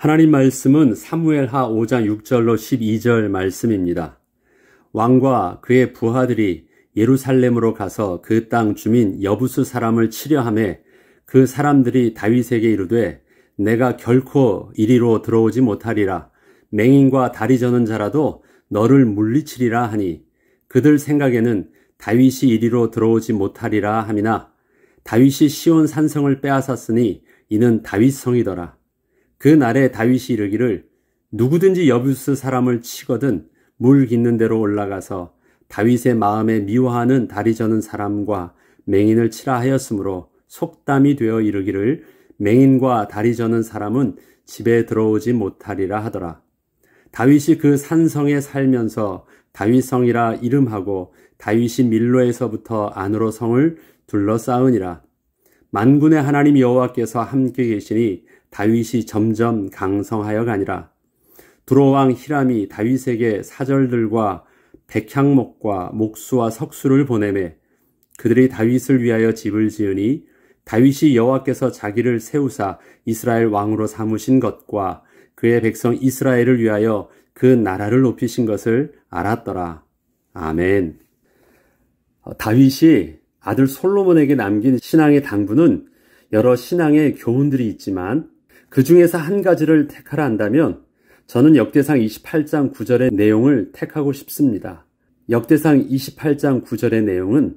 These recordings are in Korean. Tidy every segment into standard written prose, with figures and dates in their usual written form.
하나님 말씀은 사무엘하 5장 6절로 12절 말씀입니다. 왕과 그의 부하들이 예루살렘으로 가서 그 땅 주민 여부스 사람을 치려하매 그 사람들이 다윗에게 이르되 내가 결코 이리로 들어오지 못하리라. 맹인과 다리 저는 자라도 너를 물리치리라 하니 그들 생각에는 다윗이 이리로 들어오지 못하리라 함이나 다윗이 시온 산성을 빼앗았으니 이는 다윗성이더라. 그 날에 다윗이 이르기를 누구든지 여부스 사람을 치거든 물 깃는 데로 올라가서 다윗의 마음에 미워하는 다리 저는 사람과 맹인을 치라 하였으므로 속담이 되어 이르기를 맹인과 다리 저는 사람은 집에 들어오지 못하리라 하더라. 다윗이 그 산성에 살면서 다윗성이라 이름하고 다윗이 밀로에서부터 안으로 성을 둘러싸으니라. 만군의 하나님 여호와께서 함께 계시니 다윗이 점점 강성하여 가니라. 두로왕 히람이 다윗에게 사절들과 백향목과 목수와 석수를 보내매 그들이 다윗을 위하여 집을 지으니 다윗이 여호와께서 자기를 세우사 이스라엘 왕으로 삼으신 것과 그의 백성 이스라엘을 위하여 그 나라를 높이신 것을 알았더라. 아멘. 다윗이 아들 솔로몬에게 남긴 신앙의 당부는 여러 신앙의 교훈들이 있지만 그 중에서 한 가지를 택하라 한다면 저는 역대상 28장 9절의 내용을 택하고 싶습니다. 역대상 28장 9절의 내용은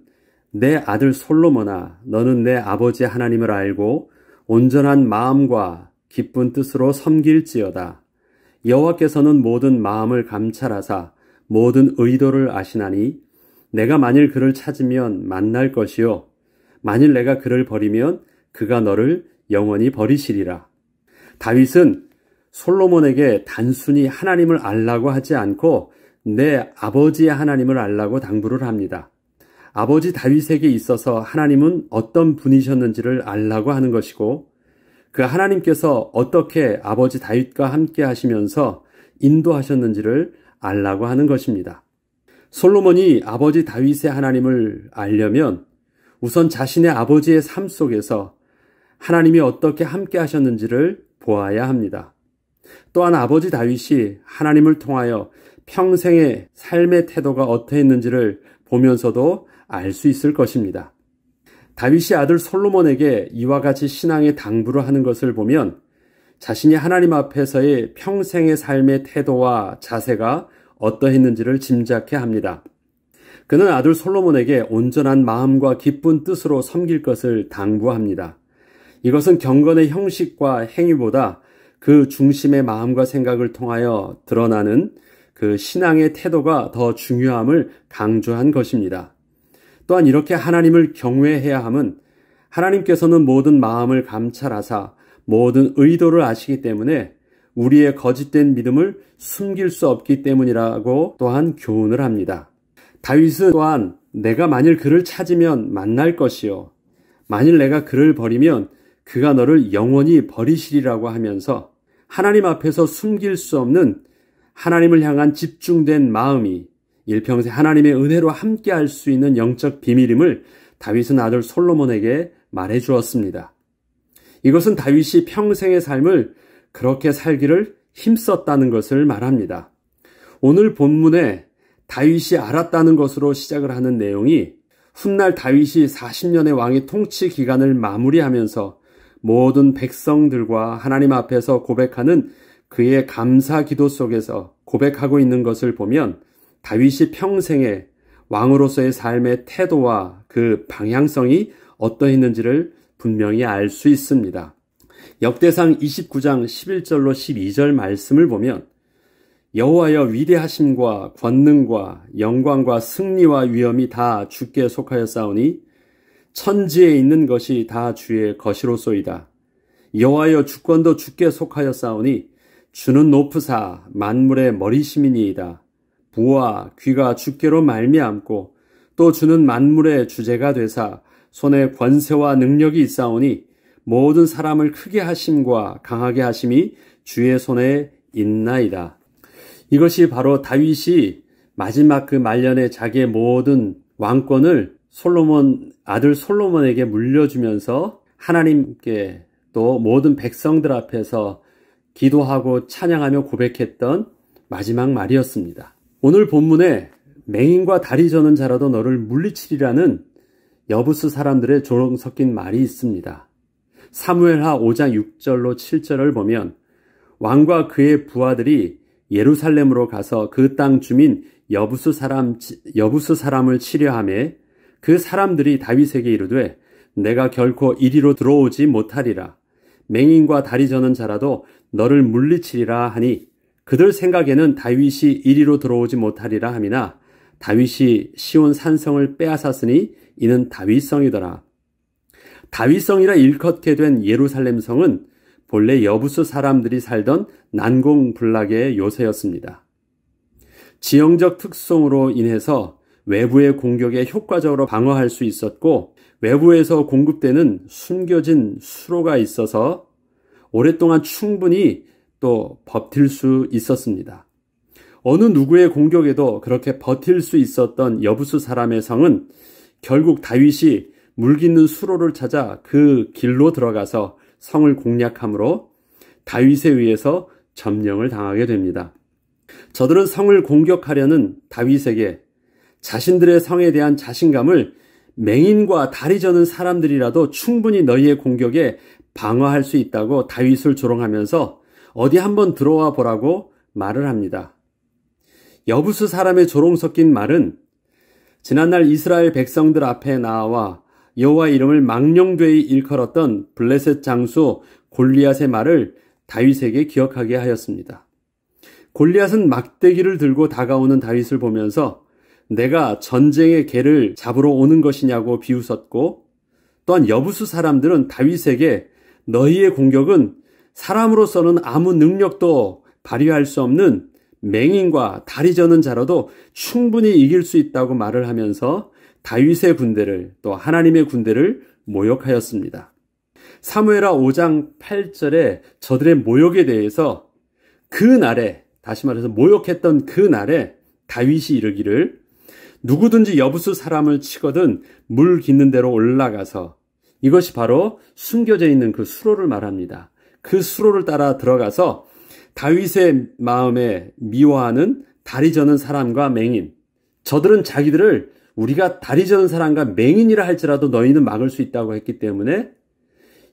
내 아들 솔로몬아 너는 내 아버지 하나님을 알고 온전한 마음과 기쁜 뜻으로 섬길지어다. 여호와께서는 모든 마음을 감찰하사 모든 의도를 아시나니 내가 만일 그를 찾으면 만날 것이요 만일 내가 그를 버리면 그가 너를 영원히 버리시리라. 다윗은 솔로몬에게 단순히 하나님을 알라고 하지 않고 내 아버지의 하나님을 알라고 당부를 합니다. 아버지 다윗에게 있어서 하나님은 어떤 분이셨는지를 알라고 하는 것이고 그 하나님께서 어떻게 아버지 다윗과 함께 하시면서 인도하셨는지를 알라고 하는 것입니다. 솔로몬이 아버지 다윗의 하나님을 알려면 우선 자신의 아버지의 삶 속에서 하나님이 어떻게 함께 하셨는지를 보아야 합니다. 또한 아버지 다윗이 하나님을 통하여 평생의 삶의 태도가 어떠했는지를 보면서도 알 수 있을 것입니다. 다윗이 아들 솔로몬에게 이와 같이 신앙의 당부를 하는 것을 보면 자신이 하나님 앞에서의 평생의 삶의 태도와 자세가 어떠했는지를 짐작해 합니다. 그는 아들 솔로몬에게 온전한 마음과 기쁜 뜻으로 섬길 것을 당부합니다. 이것은 경건의 형식과 행위보다 그 중심의 마음과 생각을 통하여 드러나는 그 신앙의 태도가 더 중요함을 강조한 것입니다. 또한 이렇게 하나님을 경외해야 함은 하나님께서는 모든 마음을 감찰하사 모든 의도를 아시기 때문에 우리의 거짓된 믿음을 숨길 수 없기 때문이라고 또한 교훈을 합니다. 다윗은 또한 내가 만일 그를 찾으면 만날 것이요 만일 내가 그를 버리면 그가 너를 영원히 버리시리라고 하면서 하나님 앞에서 숨길 수 없는 하나님을 향한 집중된 마음이 일평생 하나님의 은혜로 함께 할 수 있는 영적 비밀임을 다윗은 아들 솔로몬에게 말해 주었습니다. 이것은 다윗이 평생의 삶을 그렇게 살기를 힘썼다는 것을 말합니다. 오늘 본문에 다윗이 알았다는 것으로 시작을 하는 내용이 훗날 다윗이 40년의 왕의 통치 기간을 마무리하면서 모든 백성들과 하나님 앞에서 고백하는 그의 감사 기도 속에서 고백하고 있는 것을 보면 다윗이 평생에 왕으로서의 삶의 태도와 그 방향성이 어떠했는지를 분명히 알 수 있습니다. 역대상 29장 11절로 12절 말씀을 보면 여호와여 위대하심과 권능과 영광과 승리와 위엄이 다 주께 속하였사오니 천지에 있는 것이 다 주의 것이로소이다. 여호와여 주권도 주께 속하였사오니 주는 높으사 만물의 머리심이니이다. 부와 귀가 주께로 말미암고 또 주는 만물의 주제가 되사 손에 권세와 능력이 있사오니 모든 사람을 크게 하심과 강하게 하심이 주의 손에 있나이다. 이것이 바로 다윗이 마지막 그 말년에 자기의 모든 왕권을 아들 솔로몬에게 물려주면서 하나님께 또 모든 백성들 앞에서 기도하고 찬양하며 고백했던 마지막 말이었습니다. 오늘 본문에 맹인과 다리 저는 자라도 너를 물리치리라는 여부스 사람들의 조롱 섞인 말이 있습니다. 사무엘하 5장 6절로 7절을 보면 왕과 그의 부하들이 예루살렘으로 가서 그 땅 주민 여부스 사람을 치려하며 그 사람들이 다윗에게 이르되 내가 결코 이리로 들어오지 못하리라. 맹인과 다리 저는 자라도 너를 물리치리라 하니 그들 생각에는 다윗이 이리로 들어오지 못하리라 함이나 다윗이 시온 산성을 빼앗았으니 이는 다윗성이더라. 다윗성이라 일컫게 된 예루살렘 성은 본래 여부스 사람들이 살던 난공불락의 요새였습니다. 지형적 특성으로 인해서 외부의 공격에 효과적으로 방어할 수 있었고 외부에서 공급되는 숨겨진 수로가 있어서 오랫동안 충분히 또 버틸 수 있었습니다. 어느 누구의 공격에도 그렇게 버틸 수 있었던 여부스 사람의 성은 결국 다윗이 물깃는 수로를 찾아 그 길로 들어가서 성을 공략함으로 다윗에 의해서 점령을 당하게 됩니다. 저들은 성을 공격하려는 다윗에게 자신들의 성에 대한 자신감을 맹인과 다리 저는 사람들이라도 충분히 너희의 공격에 방어할 수 있다고 다윗을 조롱하면서 어디 한번 들어와 보라고 말을 합니다. 여부스 사람의 조롱 섞인 말은 지난날 이스라엘 백성들 앞에 나와 여호와 이름을 망령되이 일컬었던 블레셋 장수 골리앗의 말을 다윗에게 기억하게 하였습니다. 골리앗은 막대기를 들고 다가오는 다윗을 보면서 내가 전쟁의 개를 잡으러 오는 것이냐고 비웃었고 또한 여부스 사람들은 다윗에게 너희의 공격은 사람으로서는 아무 능력도 발휘할 수 없는 맹인과 다리 저는 자라도 충분히 이길 수 있다고 말을 하면서 다윗의 군대를 또 하나님의 군대를 모욕하였습니다. 사무엘하 5장 8절에 저들의 모욕에 대해서 그 날에 다시 말해서 모욕했던 그 날에 다윗이 이르기를 누구든지 여부스 사람을 치거든 물 깃는 대로 올라가서 이것이 바로 숨겨져 있는 그 수로를 말합니다. 그 수로를 따라 들어가서 다윗의 마음에 미워하는 다리 저는 사람과 맹인 저들은 자기들을 우리가 다리 저는 사람과 맹인이라 할지라도 너희는 막을 수 있다고 했기 때문에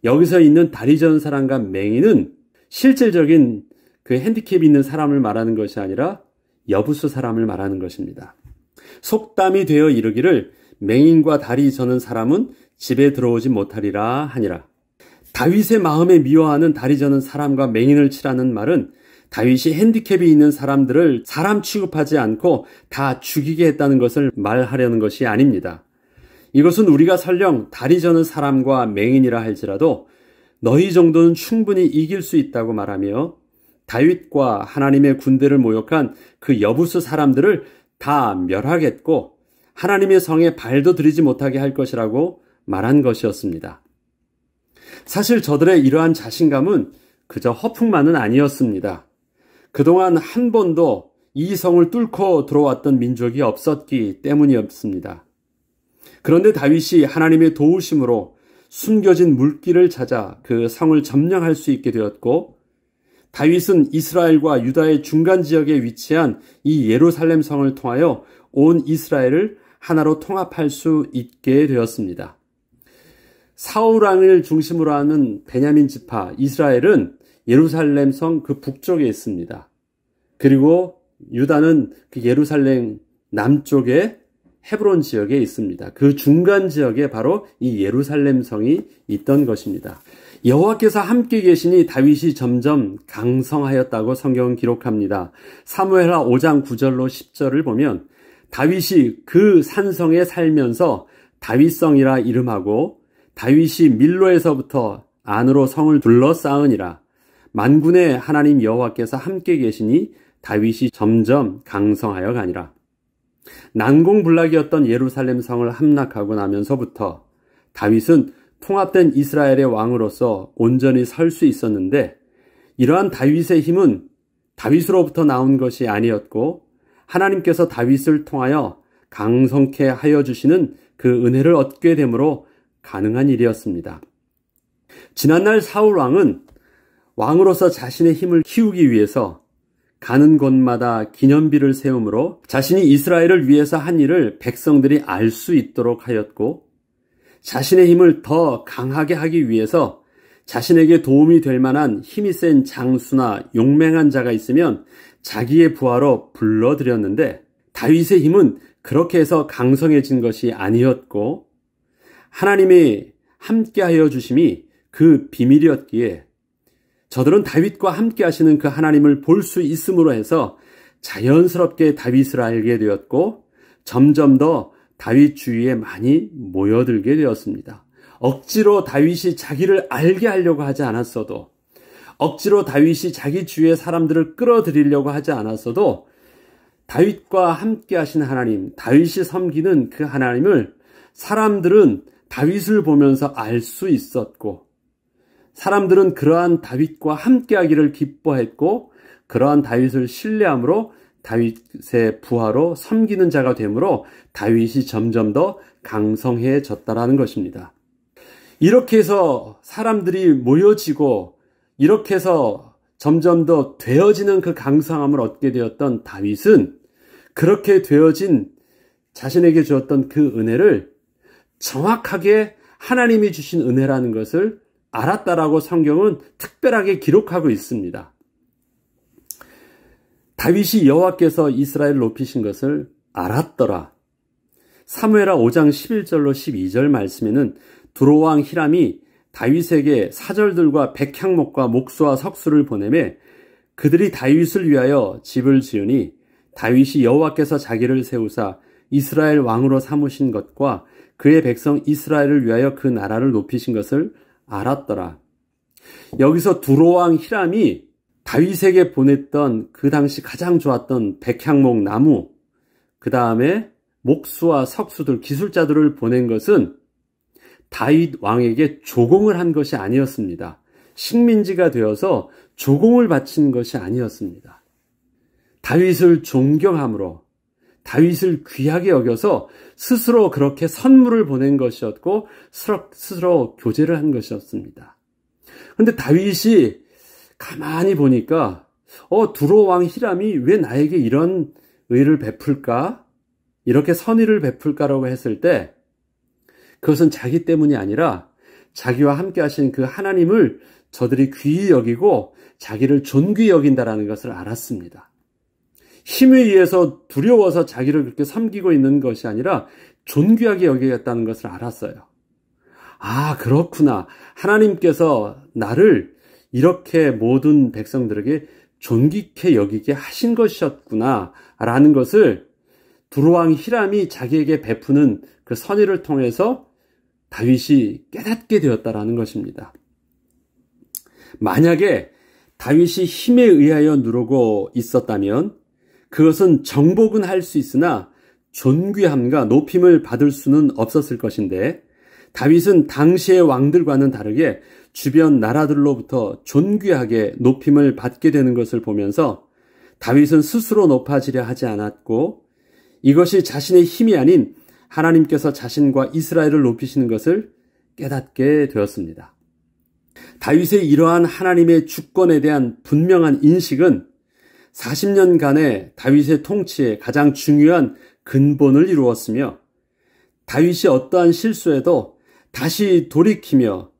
여기서 있는 다리 저는 사람과 맹인은 실질적인 그 핸디캡이 있는 사람을 말하는 것이 아니라 여부스 사람을 말하는 것입니다. 속담이 되어 이르기를 맹인과 다리 저는 사람은 집에 들어오지 못하리라 하니라. 다윗의 마음에 미워하는 다리 저는 사람과 맹인을 치라는 말은 다윗이 핸디캡이 있는 사람들을 사람 취급하지 않고 다 죽이게 했다는 것을 말하려는 것이 아닙니다. 이것은 우리가 설령 다리 저는 사람과 맹인이라 할지라도 너희 정도는 충분히 이길 수 있다고 말하며 다윗과 하나님의 군대를 모욕한 그 여부스 사람들을 다 멸하겠고 하나님의 성에 발도 들이지 못하게 할 것이라고 말한 것이었습니다. 사실 저들의 이러한 자신감은 그저 허풍만은 아니었습니다. 그동안 한 번도 이 성을 뚫고 들어왔던 민족이 없었기 때문이었습니다. 그런데 다윗이 하나님의 도우심으로 숨겨진 물길을 찾아 그 성을 점령할 수 있게 되었고 다윗은 이스라엘과 유다의 중간 지역에 위치한 이 예루살렘 성을 통하여 온 이스라엘을 하나로 통합할 수 있게 되었습니다. 사울 왕을 중심으로 하는 베냐민 지파 이스라엘은 예루살렘 성 그 북쪽에 있습니다. 그리고 유다는 그 예루살렘 남쪽에 헤브론 지역에 있습니다. 그 중간 지역에 바로 이 예루살렘 성이 있던 것입니다. 여호와께서 함께 계시니 다윗이 점점 강성하였다고 성경은 기록합니다. 사무엘하 5장 9절로 10절을 보면 다윗이 그 산성에 살면서 다윗성이라 이름하고 다윗이 밀로에서부터 안으로 성을 둘러싸으니라. 만군의 하나님 여호와께서 함께 계시니 다윗이 점점 강성하여 가니라. 난공불락이었던 예루살렘 성을 함락하고 나면서부터 다윗은 통합된 이스라엘의 왕으로서 온전히 설 수 있었는데 이러한 다윗의 힘은 다윗으로부터 나온 것이 아니었고 하나님께서 다윗을 통하여 강성케 하여 주시는 그 은혜를 얻게 되므로 가능한 일이었습니다. 지난날 사울 왕은 왕으로서 자신의 힘을 키우기 위해서 가는 곳마다 기념비를 세우므로 자신이 이스라엘을 위해서 한 일을 백성들이 알 수 있도록 하였고, 자신의 힘을 더 강하게 하기 위해서 자신에게 도움이 될 만한 힘이 센 장수나 용맹한 자가 있으면 자기의 부하로 불러들였는데, 다윗의 힘은 그렇게 해서 강성해진 것이 아니었고 하나님이 함께하여 주심이 그 비밀이었기에 저들은 다윗과 함께 하시는 그 하나님을 볼 수 있음으로 해서 자연스럽게 다윗을 알게 되었고 점점 더 다윗 주위에 많이 모여들게 되었습니다. 억지로 다윗이 자기를 알게 하려고 하지 않았어도, 억지로 다윗이 자기 주위의 사람들을 끌어들이려고 하지 않았어도 다윗과 함께 하신 하나님, 다윗이 섬기는 그 하나님을 사람들은 다윗을 보면서 알 수 있었고, 사람들은 그러한 다윗과 함께 하기를 기뻐했고, 그러한 다윗을 신뢰함으로 다윗의 부하로 섬기는 자가 되므로 다윗이 점점 더 강성해졌다라는 것입니다. 이렇게 해서 사람들이 모여지고 이렇게 해서 점점 더 되어지는 그 강성함을 얻게 되었던 다윗은 그렇게 되어진 자신에게 주었던 그 은혜를 정확하게 하나님이 주신 은혜라는 것을 알았다라고 성경은 특별하게 기록하고 있습니다. 다윗이 여호와께서 이스라엘을 높이신 것을 알았더라. 사무엘하 5장 11절로 12절 말씀에는 두로왕 히람이 다윗에게 사절들과 백향목과 목수와 석수를 보내매 그들이 다윗을 위하여 집을 지으니 다윗이 여호와께서 자기를 세우사 이스라엘 왕으로 삼으신 것과 그의 백성 이스라엘을 위하여 그 나라를 높이신 것을 알았더라. 여기서 두로왕 히람이 다윗에게 보냈던 그 당시 가장 좋았던 백향목 나무, 그 다음에 목수와 석수들, 기술자들을 보낸 것은 다윗 왕에게 조공을 한 것이 아니었습니다. 식민지가 되어서 조공을 바친 것이 아니었습니다. 다윗을 존경함으로, 다윗을 귀하게 여겨서 스스로 그렇게 선물을 보낸 것이었고 스스로 교제를 한 것이었습니다. 그런데 다윗이 가만히 보니까 두로왕 히람이 왜 나에게 이런 의를 베풀까? 이렇게 선의를 베풀까라고 했을 때 그것은 자기 때문이 아니라 자기와 함께 하신 그 하나님을 저들이 귀히 여기고 자기를 존귀히 여긴다라는 것을 알았습니다. 힘에 의해서 두려워서 자기를 그렇게 섬기고 있는 것이 아니라 존귀하게 여기겠다는 것을 알았어요. 아, 그렇구나. 하나님께서 나를 이렇게 모든 백성들에게 존귀케 여기게 하신 것이었구나 라는 것을 두로왕 히람이 자기에게 베푸는 그 선의를 통해서 다윗이 깨닫게 되었다라는 것입니다. 만약에 다윗이 힘에 의하여 누르고 있었다면 그것은 정복은 할 수 있으나 존귀함과 높임을 받을 수는 없었을 것인데 다윗은 당시의 왕들과는 다르게 주변 나라들로부터 존귀하게 높임을 받게 되는 것을 보면서 다윗은 스스로 높아지려 하지 않았고 이것이 자신의 힘이 아닌 하나님께서 자신과 이스라엘을 높이시는 것을 깨닫게 되었습니다. 다윗의 이러한 하나님의 주권에 대한 분명한 인식은 40년간의 다윗의 통치에 가장 중요한 근본을 이루었으며 다윗이 어떠한 실수에도 다시 돌이키며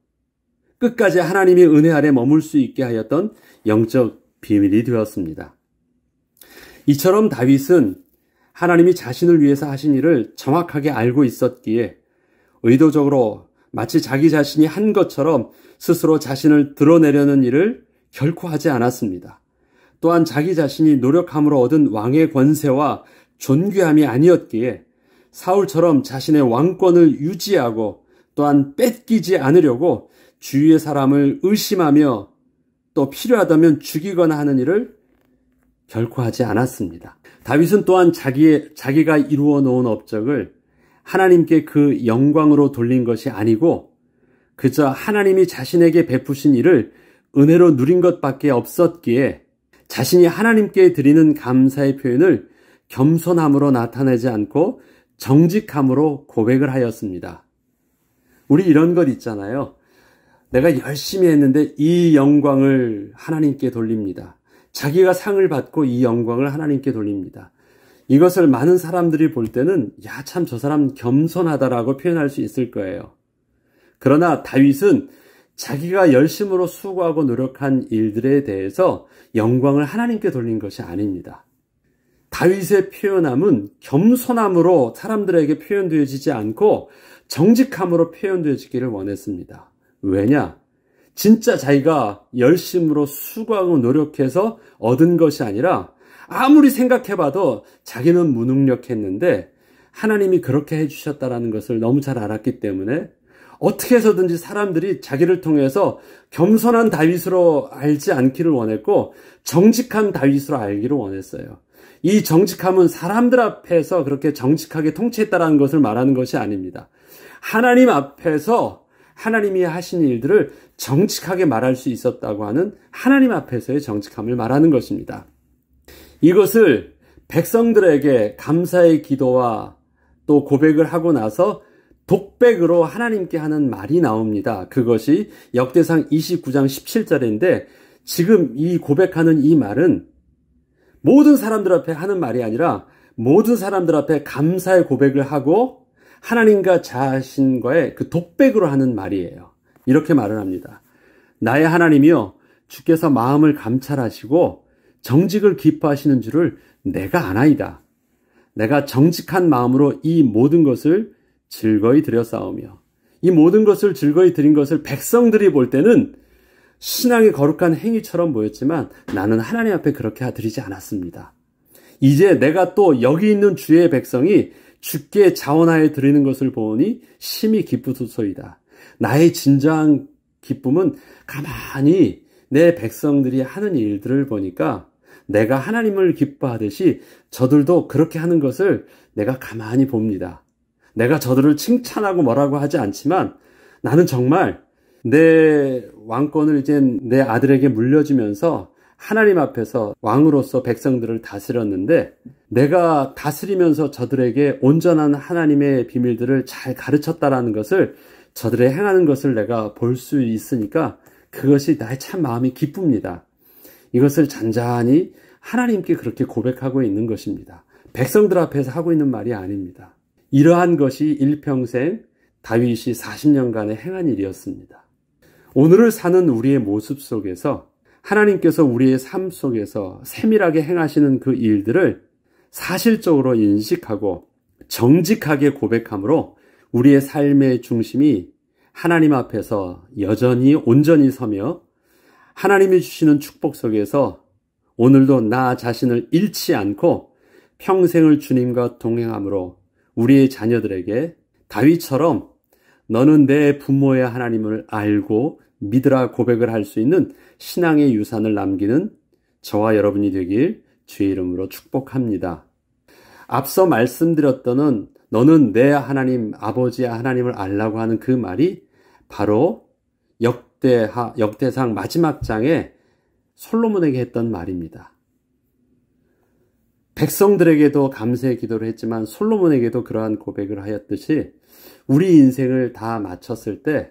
끝까지 하나님의 은혜 아래 머물 수 있게 하였던 영적 비밀이 되었습니다. 이처럼 다윗은 하나님이 자신을 위해서 하신 일을 정확하게 알고 있었기에 의도적으로 마치 자기 자신이 한 것처럼 스스로 자신을 드러내려는 일을 결코 하지 않았습니다. 또한 자기 자신이 노력함으로 얻은 왕의 권세와 존귀함이 아니었기에 사울처럼 자신의 왕권을 유지하고 또한 뺏기지 않으려고 주위의 사람을 의심하며 또 필요하다면 죽이거나 하는 일을 결코 하지 않았습니다. 다윗은 또한 자기가 이루어 놓은 업적을 하나님께 그 영광으로 돌린 것이 아니고 그저 하나님이 자신에게 베푸신 일을 은혜로 누린 것밖에 없었기에 자신이 하나님께 드리는 감사의 표현을 겸손함으로 나타내지 않고 정직함으로 고백을 하였습니다. 우리 이런 것 있잖아요. 내가 열심히 했는데 이 영광을 하나님께 돌립니다. 자기가 상을 받고 이 영광을 하나님께 돌립니다. 이것을 많은 사람들이 볼 때는 야, 참 저 사람 겸손하다라고 표현할 수 있을 거예요. 그러나 다윗은 자기가 열심으로 수고하고 노력한 일들에 대해서 영광을 하나님께 돌린 것이 아닙니다. 다윗의 표현함은 겸손함으로 사람들에게 표현되어지지 않고 정직함으로 표현되어지기를 원했습니다. 왜냐? 진짜 자기가 열심으로 수고하고 노력해서 얻은 것이 아니라 아무리 생각해봐도 자기는 무능력했는데 하나님이 그렇게 해주셨다는 것을 너무 잘 알았기 때문에 어떻게 해서든지 사람들이 자기를 통해서 겸손한 다윗으로 알지 않기를 원했고 정직한 다윗으로 알기를 원했어요. 이 정직함은 사람들 앞에서 그렇게 정직하게 통치했다는 것을 말하는 것이 아닙니다. 하나님 앞에서 하나님이 하신 일들을 정직하게 말할 수 있었다고 하는 하나님 앞에서의 정직함을 말하는 것입니다. 이것을 백성들에게 감사의 기도와 또 고백을 하고 나서 독백으로 하나님께 하는 말이 나옵니다. 그것이 역대상 29장 17절인데 지금 이 고백하는 이 말은 모든 사람들 앞에 하는 말이 아니라 모든 사람들 앞에 감사의 고백을 하고 하나님과 자신과의 그 독백으로 하는 말이에요. 이렇게 말을 합니다. 나의 하나님이여, 주께서 마음을 감찰하시고 정직을 기뻐하시는 줄을 내가 아나이다. 내가 정직한 마음으로 이 모든 것을 즐거이 드렸사오며, 이 모든 것을 즐거이 드린 것을 백성들이 볼 때는 신앙의 거룩한 행위처럼 보였지만 나는 하나님 앞에 그렇게 드리지 않았습니다. 이제 내가 또 여기 있는 주의 백성이 주께 자원하여 드리는 것을 보니 심히 기쁘소이다. 나의 진정한 기쁨은 가만히 내 백성들이 하는 일들을 보니까 내가 하나님을 기뻐하듯이 저들도 그렇게 하는 것을 내가 가만히 봅니다. 내가 저들을 칭찬하고 뭐라고 하지 않지만 나는 정말 내 왕권을 이제 내 아들에게 물려주면서 하나님 앞에서 왕으로서 백성들을 다스렸는데 내가 다스리면서 저들에게 온전한 하나님의 비밀들을 잘 가르쳤다라는 것을 저들의 행하는 것을 내가 볼 수 있으니까 그것이 나의 참 마음이 기쁩니다. 이것을 잔잔히 하나님께 그렇게 고백하고 있는 것입니다. 백성들 앞에서 하고 있는 말이 아닙니다. 이러한 것이 일평생 다윗이 40년간의 행한 일이었습니다. 오늘을 사는 우리의 모습 속에서 하나님께서 우리의 삶 속에서 세밀하게 행하시는 그 일들을 사실적으로 인식하고 정직하게 고백함으로 우리의 삶의 중심이 하나님 앞에서 여전히 온전히 서며 하나님이 주시는 축복 속에서 오늘도 나 자신을 잃지 않고 평생을 주님과 동행함으로 우리의 자녀들에게 다윗처럼 너는 내 부모의 하나님을 알고 믿으라 고백을 할 수 있는 신앙의 유산을 남기는 저와 여러분이 되길 주의 이름으로 축복합니다. 앞서 말씀드렸던 너는 내 하나님 아버지의 하나님을 알라고 하는 그 말이 바로 역대상 마지막 장에 솔로몬에게 했던 말입니다. 백성들에게도 감사의 기도를 했지만 솔로몬에게도 그러한 고백을 하였듯이 우리 인생을 다 마쳤을 때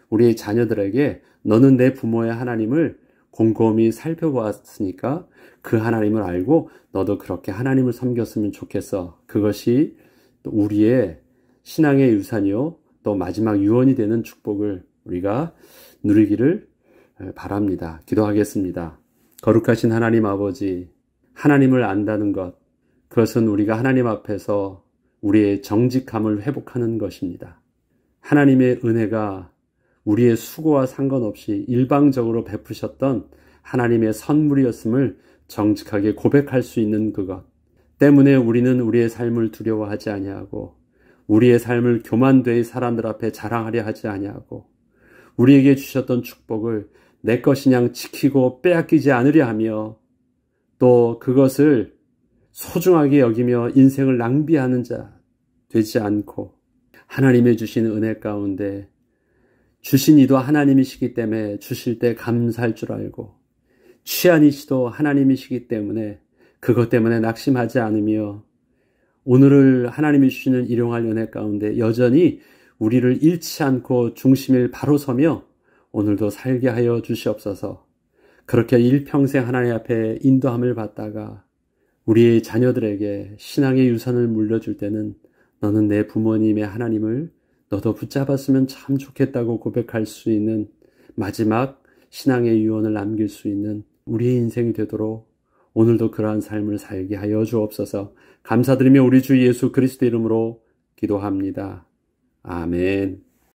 우리의 자녀들에게 너는 내 부모의 하나님을 곰곰이 살펴보았으니까 그 하나님을 알고 너도 그렇게 하나님을 섬겼으면 좋겠어. 그것이 우리의 신앙의 유산이요 또 마지막 유언이 되는 축복을 우리가 누리기를 바랍니다. 기도하겠습니다. 거룩하신 하나님 아버지, 하나님을 안다는 것, 그것은 우리가 하나님 앞에서 우리의 정직함을 회복하는 것입니다. 하나님의 은혜가 우리의 수고와 상관없이 일방적으로 베푸셨던 하나님의 선물이었음을 정직하게 고백할 수 있는 그것 때문에 우리는 우리의 삶을 두려워하지 아니하고 우리의 삶을 교만되이 사람들 앞에 자랑하려 하지 아니하고 우리에게 주셨던 축복을 내 것이냥 지키고 빼앗기지 않으려 하며 또 그것을 소중하게 여기며 인생을 낭비하는 자 되지 않고 하나님의 주신 은혜 가운데 주신 이도 하나님이시기 때문에 주실 때 감사할 줄 알고 취한 이시도 하나님이시기 때문에 그것 때문에 낙심하지 않으며 오늘을 하나님이 주시는 일용할 은혜 가운데 여전히 우리를 잃지 않고 중심을 바로 서며 오늘도 살게 하여 주시옵소서. 그렇게 일평생 하나님 앞에 인도함을 받다가 우리의 자녀들에게 신앙의 유산을 물려줄 때는 너는 내 부모님의 하나님을 너도 붙잡았으면 참 좋겠다고 고백할 수 있는 마지막 신앙의 유언을 남길 수 있는 우리의 인생이 되도록 오늘도 그러한 삶을 살게 하여 주옵소서. 감사드리며 우리 주 예수 그리스도 이름으로 기도합니다. 아멘.